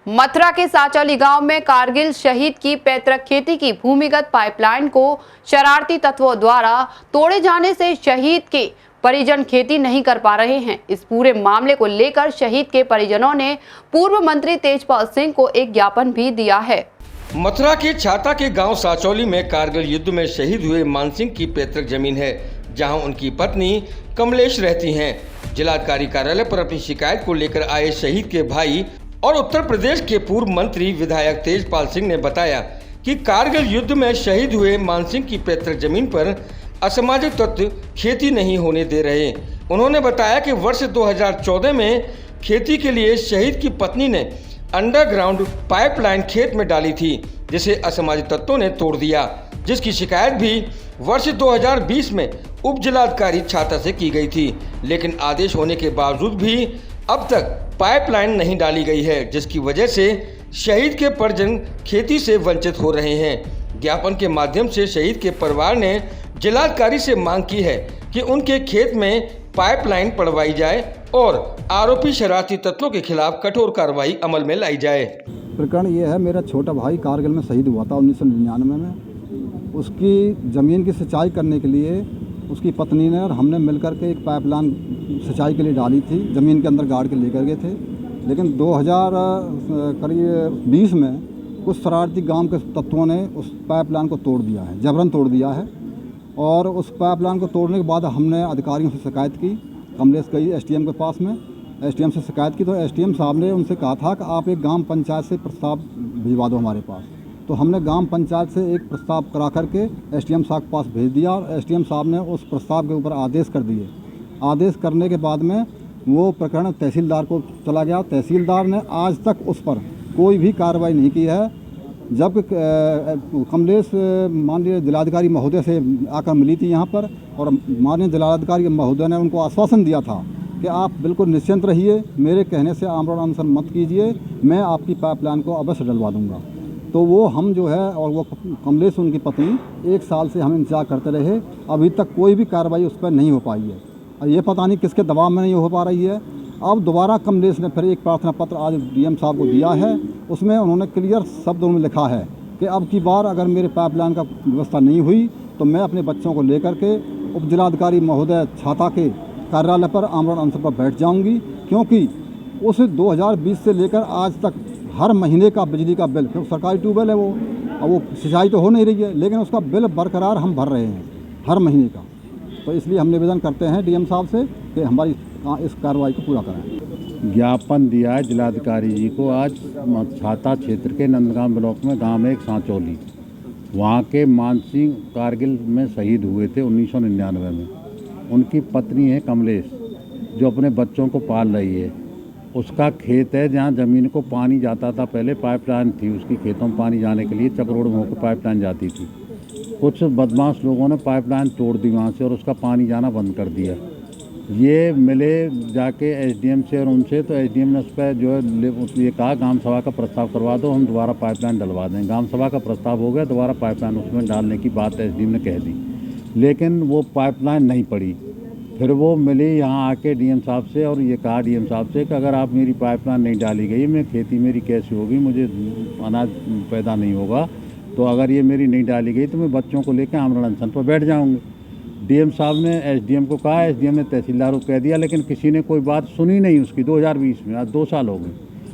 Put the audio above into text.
मथुरा के साचौली गांव में कारगिल शहीद की पैतृक खेती की भूमिगत पाइपलाइन को शरारती तत्वों द्वारा तोड़े जाने से शहीद के परिजन खेती नहीं कर पा रहे हैं। इस पूरे मामले को लेकर शहीद के परिजनों ने पूर्व मंत्री तेजपाल सिंह को एक ज्ञापन भी दिया है। मथुरा के छाता के गांव साचौली में कारगिल युद्ध में शहीद हुए मान सिंह की पैतृक जमीन है, जहां उनकी पत्नी कमलेश रहती हैं। जिलाधिकारी कार्यालय पर अपनी शिकायत को लेकर आए शहीद के भाई और उत्तर प्रदेश के पूर्व मंत्री विधायक तेजपाल सिंह ने बताया कि कारगिल युद्ध में शहीद हुए मान सिंह की पैतृक जमीन पर असामाजिक तत्व खेती नहीं होने दे रहे। उन्होंने बताया कि वर्ष 2014 में खेती के लिए शहीद की पत्नी ने अंडरग्राउंड पाइपलाइन खेत में डाली थी, जिसे असामाजिक तत्वों ने तोड़ दिया, जिसकी शिकायत भी वर्ष 2020 में उप जिलाधिकारी छाता से की गई थी। लेकिन आदेश होने के बावजूद भी अब तक पाइपलाइन नहीं डाली गई है, जिसकी वजह से शहीद के परिजन खेती से वंचित हो रहे हैं। ज्ञापन के माध्यम से शहीद के परिवार ने जिलाधिकारी से मांग की है कि उनके खेत में पाइपलाइन पड़वाई जाए और आरोपी शरारती तत्वों के खिलाफ कठोर कार्रवाई अमल में लाई जाए। प्रकरण ये है, मेरा छोटा भाई कारगिल में शहीद हुआ था 1999 में। उसकी ज़मीन की सिंचाई करने के लिए उसकी पत्नी ने और हमने मिलकर के एक पाइपलाइन सिंचाई के लिए डाली थी, ज़मीन के अंदर गाड़ के लेकर गए थे। लेकिन 2020 में कुछ शरारती गांव के तत्वों ने उस पाइपलाइन को तोड़ दिया है, जबरन तोड़ दिया है। और उस पाइपलाइन को तोड़ने के बाद हमने अधिकारियों से शिकायत की, कमलेश गई एसडीएम के पास में, एसडीएम से शिकायत की तो एसडीएम साहब ने उनसे कहा था कि आप एक ग्राम पंचायत से प्रस्ताव भिजवा दो हमारे पास। तो हमने ग्राम पंचायत से एक प्रस्ताव करा करके एसडीएम साहब के पास भेज दिया और एसडीएम साहब ने उस प्रस्ताव के ऊपर आदेश कर दिए। आदेश करने के बाद में वो प्रकरण तहसीलदार को चला गया। तहसीलदार ने आज तक उस पर कोई भी कार्रवाई नहीं की है। जब कमलेश माननीय जिलाधिकारी महोदय से आकर मिली थी यहाँ पर और माननीय जिलाधिकारी महोदय ने उनको आश्वासन दिया था कि आप बिल्कुल निश्चिंत रहिए, मेरे कहने से आमरण अनशन मत कीजिए, मैं आपकी पाइपलाइन को अवश्य डलवा दूँगा। तो वो हम जो है और वो कमलेश उनकी पत्नी 1 साल से हम इंतजार करते रहे, अभी तक कोई भी कार्रवाई उस पर नहीं हो पाई है। और ये पता नहीं किसके दबाव में नहीं हो पा रही है। अब दोबारा कमलेश ने फिर एक प्रार्थना पत्र आज डीएम साहब को दिया है। उसमें उन्होंने क्लियर शब्दों में लिखा है कि अब की बार अगर मेरे पाइपलाइन का व्यवस्था नहीं हुई तो मैं अपने बच्चों को लेकर के उप जिलाधिकारी महोदय छाता के कार्यालय पर आमरण अनशन पर बैठ जाऊँगी, क्योंकि उस 2020 से लेकर आज तक हर महीने का बिजली का बिल, क्योंकि सरकारी ट्यूबवेल है वो, अब वो सिंचाई तो हो नहीं रही है, लेकिन उसका बिल बरकरार हम भर रहे हैं हर महीने का। तो इसलिए हम निवेदन करते हैं डीएम साहब से कि हमारी इस कार्रवाई को पूरा कराएं। ज्ञापन दिया है जिलाधिकारी जी को आज छाता क्षेत्र के नंदगांव ब्लॉक में गांव में एक साचौली, वहाँ के मान सिंह कारगिल में शहीद हुए थे 1999 में। उनकी पत्नी है कमलेश, जो अपने बच्चों को पाल रही है। उसका खेत है जहाँ ज़मीन को पानी जाता था, पहले पाइपलाइन थी उसकी, खेतों में पानी जाने के लिए चक्रोड़ में होकर पाइपलाइन जाती थी। कुछ बदमाश लोगों ने पाइपलाइन तोड़ दी वहाँ से और उसका पानी जाना बंद कर दिया। ये मिले जाके एसडीएम से और उनसे, तो एसडीएम ने उस पर जो है ये कहा ग्राम सभा का प्रस्ताव करवा दो, हम दोबारा पाइपलाइन डलवा दें। ग्राम सभा का प्रस्ताव हो गया, दोबारा पाइपलाइन उसमें डालने की बात एसडीएम ने कह दी, लेकिन वो पाइपलाइन नहीं पड़ी। फिर वो मिली यहाँ आके डीएम साहब से और ये कहा डीएम साहब से कि अगर आप मेरी पाइपलाइन नहीं डाली गई, मैं खेती मेरी कैसे होगी, मुझे अनाज पैदा नहीं होगा, तो अगर ये मेरी नहीं डाली गई तो मैं बच्चों को लेकर आमरण अनशन पर बैठ जाऊँगी। डीएम साहब ने एसडीएम को कहा, एसडीएम ने तहसीलदार को कह दिया, लेकिन किसी ने कोई बात सुनी नहीं उसकी। 2020 में आज 2 साल हो गए।